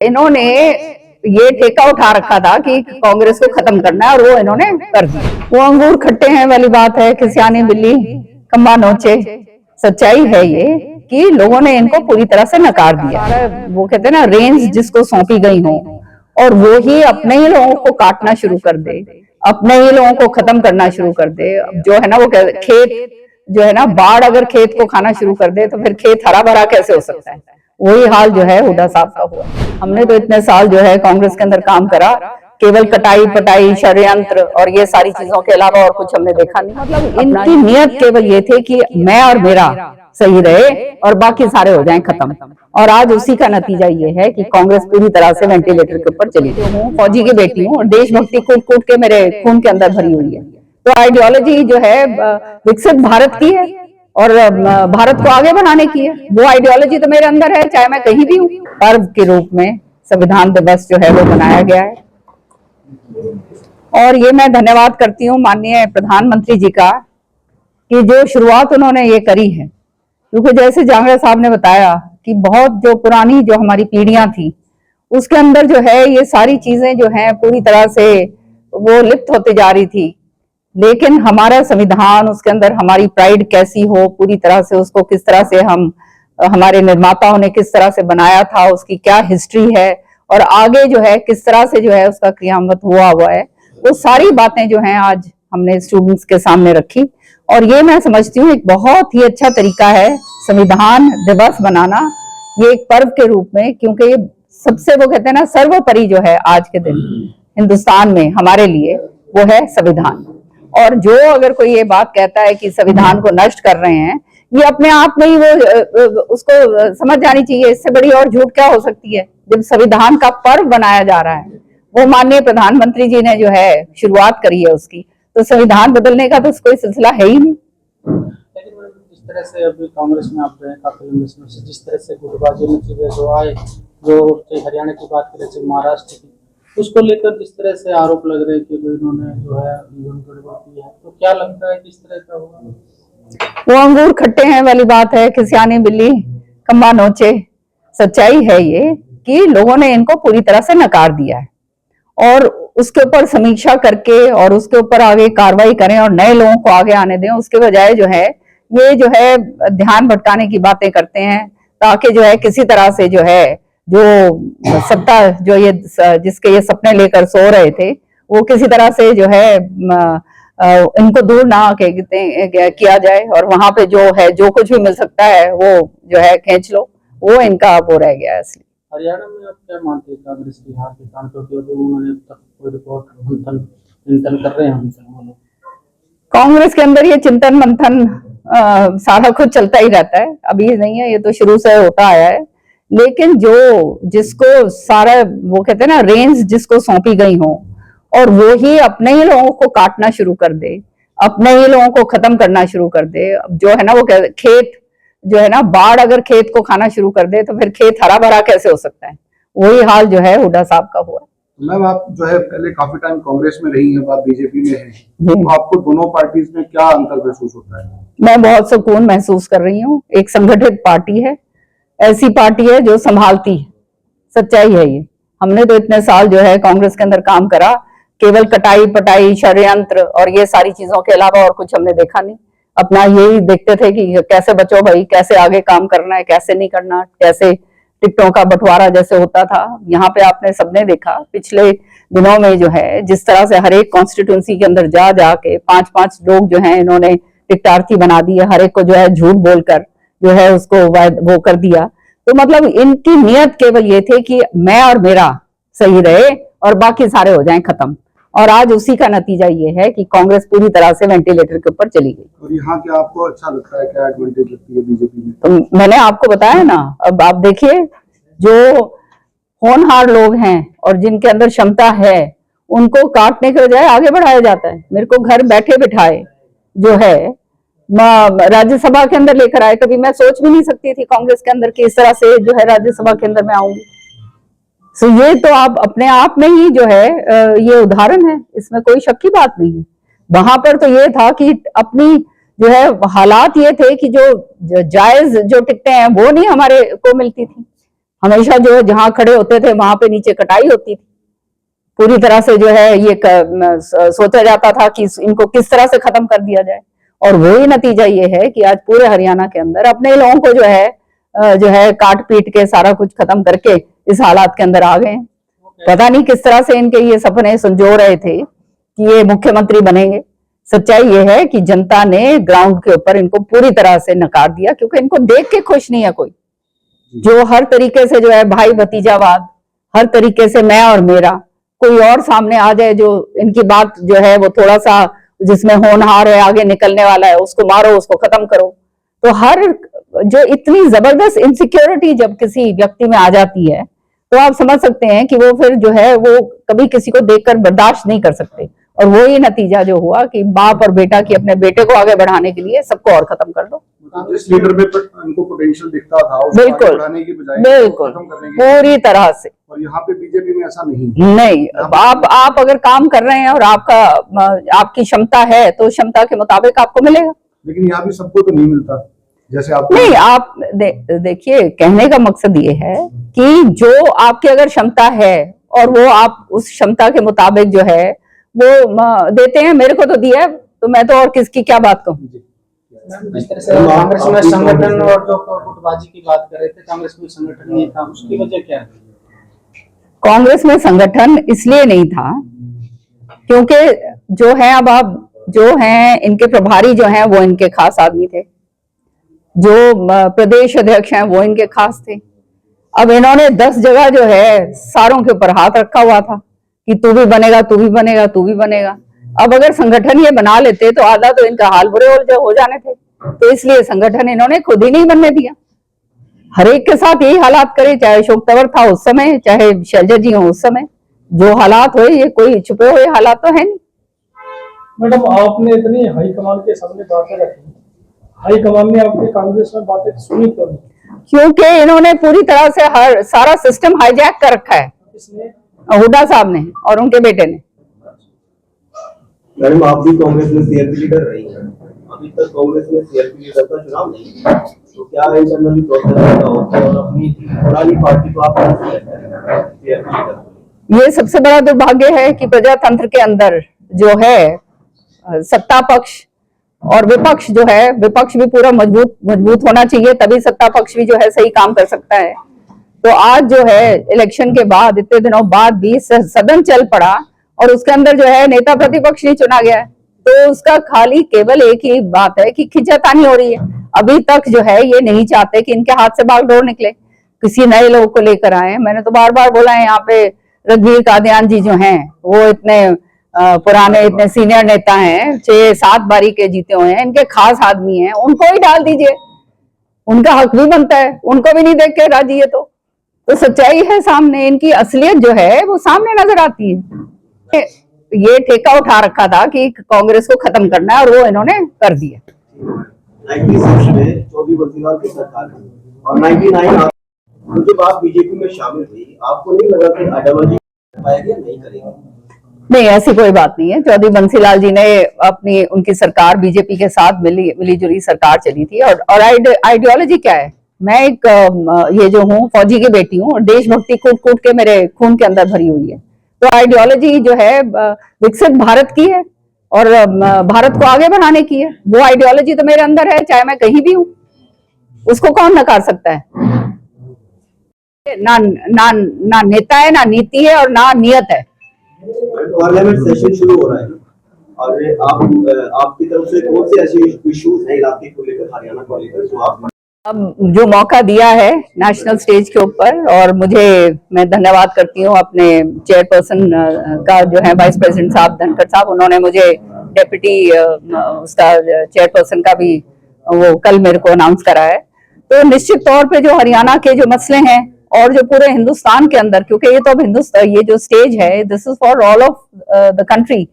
इन्होंने ये ठेका उठा रखा था कि कांग्रेस को खत्म करना है और वो इन्होंने कर दिया। वो अंगूर खट्टे हैं वाली बात है कि सियानी बिल्ली खम्बा नोचे। सच्चाई है ये कि लोगों ने इनको पूरी तरह से नकार दिया। वो कहते हैं ना, रेंज जिसको सौंपी गई हो और वो ही अपने ही लोगों को काटना शुरू कर दे, अपने ही लोगों को खत्म करना शुरू कर दे। जो है ना, वो खेत जो है ना, बाढ़ अगर खेत को खाना शुरू कर दे तो फिर खेत हरा भरा कैसे हो सकता है। वही हाल जो है हुड्डा साहब का हुआ। हमने तो इतने साल जो है कांग्रेस के अंदर काम करा, केवल कटाई पटाई षड्यंत्र और ये सारी चीजों के अलावा और कुछ हमने देखा नहीं। मतलब इनकी नियत केवल ये थे कि मैं और मेरा सही रहे और बाकी सारे हो जाएं खत्म। और आज उसी का नतीजा ये है कि कांग्रेस पूरी तरह से वेंटिलेटर के ऊपर चली गई। हूँ फौजी की बेटी हूँ और देशभक्ति कूट कूट के मेरे खून के अंदर भरी हुई है। तो आइडियोलॉजी जो है विकसित भारत की है और भारत को आगे बढ़ाने की है। वो आइडियोलॉजी तो मेरे अंदर है, चाहे मैं कहीं भी हूँ। पर्व के रूप में संविधान दिवस जो है वो मनाया गया है और ये मैं धन्यवाद करती हूँ माननीय प्रधानमंत्री जी का कि जो शुरुआत उन्होंने ये करी है। क्योंकि जैसे जांगड़ा साहब ने बताया कि बहुत जो पुरानी जो हमारी पीढ़ियां थी उसके अंदर जो है ये सारी चीजें जो है पूरी तरह से वो लिप्त होती जा रही थी। लेकिन हमारा संविधान, उसके अंदर हमारी प्राइड कैसी हो, पूरी तरह से उसको किस तरह से हम हमारे निर्माताओं ने किस तरह से बनाया था, उसकी क्या हिस्ट्री है और आगे जो है किस तरह से जो है उसका क्रियान्वित हुआ है, वो सारी बातें जो हैं आज हमने स्टूडेंट्स के सामने रखी। और ये मैं समझती हूँ एक बहुत ही अच्छा तरीका है संविधान दिवस बनाना, ये एक पर्व के रूप में, क्योंकि ये सबसे वो कहते हैं ना सर्वोपरि जो है आज के दिन हिंदुस्तान में हमारे लिए वो है संविधान। और जो अगर कोई ये बात कहता है कि संविधान को नष्ट कर रहे हैं, ये अपने आप में ही वो उसको समझ जानी चाहिए। इससे बड़ी और झूठ क्या हो सकती है जब संविधान का पर्व बनाया जा रहा है। वो माननीय प्रधानमंत्री जी ने जो है शुरुआत करी है उसकी, तो संविधान बदलने का तो कोई सिलसिला है ही नहीं। लेकिन जिस तरह से अभी कांग्रेस में आप रहे काफी लंबे समय से, जिस तरह से गुटबाजी में चीजें जो आए, जो हरियाणा की बात करें, चाहे महाराष्ट्र की, उसको लेकर जिस तरह से आरोप लग रहे हैं कि इन्होंने जो है गड़बड़ की है, तो क्या लगता है किस तरह का होगा? वो अंगूर खट्टे हैं वाली बात है कि सियानी बिल्ली खम्बा नोचे। सच्चाई है ये कि लोगों ने इनको पूरी तरह से नकार दिया है और उसके ऊपर समीक्षा करके और उसके ऊपर आगे कार्रवाई करें और नए लोगों को आगे आने दें। उसके बजाय जो है ये जो है ध्यान भटकाने की बातें करते हैं ताकि जो है किसी तरह से जो है जो सत्ता जो ये जिसके ये सपने लेकर सो रहे थे वो किसी तरह से जो है इनको दूर ना किया जाए और वहां पे जो है जो कुछ भी मिल सकता है वो जो है खींच लो, वो इनका वो रह गया है। इसलिए हरियाणा में आप क्या मानते हैं कांग्रेस की हार के कारण, क्योंकि उन्होंने अब तक कोई रिपोर्ट चिंतन कर रहे हैं? कांग्रेस के अंदर ये चिंतन मंथन सारा कुछ चलता ही रहता है, अभी नहीं है, ये तो शुरू से होता आया है। लेकिन जो जिसको सारा वो कहते हैं ना रेंज जिसको सौंपी गई हो और वो ही अपने ही लोगों को काटना शुरू कर दे, अपने ही लोगों को खत्म करना शुरू कर दे। जो है ना, वो खेत जो है ना, बाढ़ अगर खेत को खाना शुरू कर दे तो फिर खेत हरा भरा कैसे हो सकता है। वही हाल जो है हुड्डा साहब का हुआ। मैम, आप जो है पहले काफी टाइम कांग्रेस में रही हैं, आप बीजेपी में हैं, तो आपको दोनों पार्टीज में क्या अंतर महसूस होता है? मैं बहुत सुकून महसूस कर रही हूँ। एक संगठित पार्टी है, ऐसी पार्टी है जो संभालती है। सच्चाई है ये। हमने तो इतने साल जो है कांग्रेस के अंदर काम करा, केवल कटाई पटाई षड्यंत्र और ये सारी चीजों के अलावा और कुछ हमने देखा नहीं। अपना यही देखते थे कि कैसे बचो भाई, कैसे आगे काम करना है, कैसे नहीं करना, कैसे टिकटों का बंटवारा जैसे होता था। यहाँ पे आपने सबने देखा पिछले दिनों में जो है जिस तरह से हर एक कॉन्स्टिट्यूंसी के अंदर जा जाके 5-5 लोग जो है इन्होंने टिकटार्थी बना दिए, हर एक को जो है झूठ बोलकर जो है उसको वो कर दिया। तो मतलब इनकी नियत केवल ये थे कि मैं और मेरा सही रहे और बाकी सारे हो जाएं खत्म। और आज उसी का नतीजा ये है कि कांग्रेस पूरी तरह से वेंटिलेटर के ऊपर चली गई। और यहाँ क्या आपको अच्छा लगता है, क्या एडवांटेज लगती है बीजेपी में? तो मैंने आपको बताया ना, अब आप देखिए जो होनहार लोग हैं और जिनके अंदर क्षमता है उनको काटने के बजाय आगे बढ़ाया जाता है। मेरे को घर बैठे बिठाए जो है राज्यसभा के अंदर लेकर आए। कभी मैं सोच भी नहीं सकती थी कांग्रेस के अंदर कि इस तरह से जो है राज्यसभा के अंदर मैं आऊंगी। तो ये तो आप अपने आप में ही जो है ये उदाहरण है, इसमें कोई शक की बात नहीं है। वहां पर तो ये था कि अपनी जो है हालात ये थे कि जो जायज जो टिकटें हैं वो नहीं हमारे को मिलती थी। हमेशा जो जहां खड़े होते थे वहां पे नीचे कटाई होती थी। पूरी तरह से जो है ये सोचा जाता था कि इनको किस तरह से खत्म कर दिया जाए, और वही नतीजा ये है कि आज पूरे हरियाणा के अंदर अपने लोगों को जो है काट पीट के सारा कुछ खत्म करके इस हालात के अंदर आ गए हैं। पता नहीं किस तरह से इनके ये सपने संजो रहे थे कि ये मुख्यमंत्री बनेंगे। सच्चाई ये है कि जनता ने ग्राउंड के ऊपर इनको पूरी तरह से नकार दिया, क्योंकि इनको देख के खुश नहीं है कोई। जो हर तरीके से जो है भाई भतीजावाद, हर तरीके से मैं और मेरा, कोई और सामने आ जाए जो इनकी बात जो है वो थोड़ा सा जिसमें होनहार है, आगे निकलने वाला है, उसको मारो, उसको खत्म करो। तो हर जो इतनी जबरदस्त इनसिक्योरिटी जब किसी व्यक्ति में आ जाती है तो आप समझ सकते हैं कि वो फिर जो है वो कभी किसी को देखकर बर्दाश्त नहीं कर सकते। और वही नतीजा जो हुआ कि बाप और बेटा की अपने बेटे को आगे बढ़ाने के लिए सबको और खत्म कर दो। जिस लीडर में इनको पोटेंशियल दिखता था उसको आगे बिल्कुल बढ़ाने की बजाय बिल्कुल खत्म करने की, पूरी तरह से। और यहाँ पे बीजेपी में ऐसा नहीं। नहीं, आप अगर काम कर रहे हैं और आपकी क्षमता है तो क्षमता के मुताबिक आपको मिलेगा। लेकिन यहाँ भी सबको तो नहीं मिलता जैसे आप नहीं, आप देखिए, कहने का मकसद ये है कि जो आपकी अगर क्षमता है और वो आप उस क्षमता के मुताबिक जो है वो देते हैं। मेरे को तो दिया है तो मैं तो और किसकी क्या बात कहूँ। जिस तरह से कांग्रेस में संगठन और जो गुटबाजी की बात कर रहे थे, कांग्रेस में संगठन नहीं था, उसकी वजह क्या है? कांग्रेस में संगठन इसलिए नहीं था क्योंकि जो है अब आप जो हैं इनके प्रभारी जो हैं वो इनके खास आदमी थे, जो प्रदेश अध्यक्ष हैं वो इनके खास थे। अब इन्होंने 10 जगह जो है सारों के ऊपर हाथ रखा हुआ था कि तू भी बनेगा, तू भी बनेगा, तू भी बनेगा। अब अगर संगठन ये बना लेते तो आधा तो इनका हाल बुरे हो जाने थे, तो इसलिए संगठन इन्होंने खुद ही नहीं बनने दिया। हर एक के साथ यही हालात करे, चाहे अशोक तंवर था उस समय, चाहे शैलजा जी हो उस समय, जो हालात हुए ये कोई छुपे हुए हालात तो है नहीं। मैडम, आपने इतनी हाईकमान के सामने बातें रखी, हाईकमान ने आपकी कांग्रेस में बातें सुनी क्यों नहीं? क्योंकि इन्होंने पूरी तरह से सारा सिस्टम हाईजैक कर रखा है। किसने? हुड्डा साहब ने और उनके बेटे ने। मैडम, आप भी कांग्रेस में सीएलपी लीडर रही हैं, अभी तक कांग्रेस में सीएलपी लीडर का चुनाव नहीं है, तो क्या इंटरनली प्रोसेस होता होता है और अपनी पुरानी पार्टी को आप सीएलपी लीडर? ये सबसे बड़ा दुर्भाग्य है कि प्रजातंत्र के अंदर जो है सत्ता पक्ष और विपक्ष जो है, विपक्ष भी पूरा मजबूत होना चाहिए, तभी सत्ता पक्ष भी जो है सही काम कर सकता है। तो आज जो है इलेक्शन के बाद इतने दिनों बाद भी सदन चल पड़ा और उसके अंदर जो है नेता प्रतिपक्ष नहीं चुना गया है, तो उसका खाली केवल एक ही बात है कि खिंचातानी हो रही है। अभी तक जो है ये नहीं चाहते कि इनके हाथ से बागडोर निकले, किसी नए लोगों को लेकर आए। मैंने तो बार बार बोला है, यहाँ पे रणबीर कादियान जी जो हैं वो इतने पुराने, इतने सीनियर नेता हैं, 6-7 बारी के जीते हुए हैं, इनके खास आदमी हैं, उनको ही डाल दीजिए, उनका हक भी बनता है। उनको भी नहीं देख के राजी है तो सच्चाई है सामने, इनकी असलियत जो है वो सामने नजर आती है। ये ठेका उठा रखा था कि कांग्रेस को खत्म करना है और वो इन्होंने कर दिया। 96 में 24 बंसीलाल की सरकार थी और 99 तो जब आप बीजेपी में शामिल हुई, आपको नहीं लगा कि आइडियोलॉजी पाएगी या नहीं करेगी? नहीं, ऐसी कोई बात नहीं है। चौधरी बंसीलाल जी ने उनकी सरकार बीजेपी के साथ मिली जुली सरकार चली थी। और आइडियोलॉजी क्या है? मैं एक ये जो हूँ फौजी की बेटी हूँ और देशभक्ति कूट कूट के मेरे खून के अंदर भरी हुई है। तो आइडियोलॉजी जो है विकसित भारत की है और भारत को आगे बढ़ाने की है। वो आइडियोलॉजी तो मेरे अंदर है, चाहे मैं कहीं भी हूँ, उसको कौन नकार सकता है? ना नेता है, ना नीति है और ना नियत है। पार्लियामेंट सेशन शुरू हो रहा है और आपकी तरफ से कौन से ऐसे इश्यूज हैं इलाके को लेकर, हरियाणा को लेकर, जो आप अब जो मौका दिया है नेशनल स्टेज के ऊपर, और मैं धन्यवाद करती हूँ अपने चेयरपर्सन का जो है वाइस प्रेसिडेंट साहब धनखड़ साहब, उन्होंने मुझे डेप्यूटी उसका चेयरपर्सन का भी वो कल मेरे को अनाउंस करा है। तो निश्चित तौर पे जो हरियाणा के जो मसले हैं और जो पूरे हिंदुस्तान के अंदर, क्योंकि ये तो अब हिंदुस्तान, ये जो स्टेज है this is for all of the country,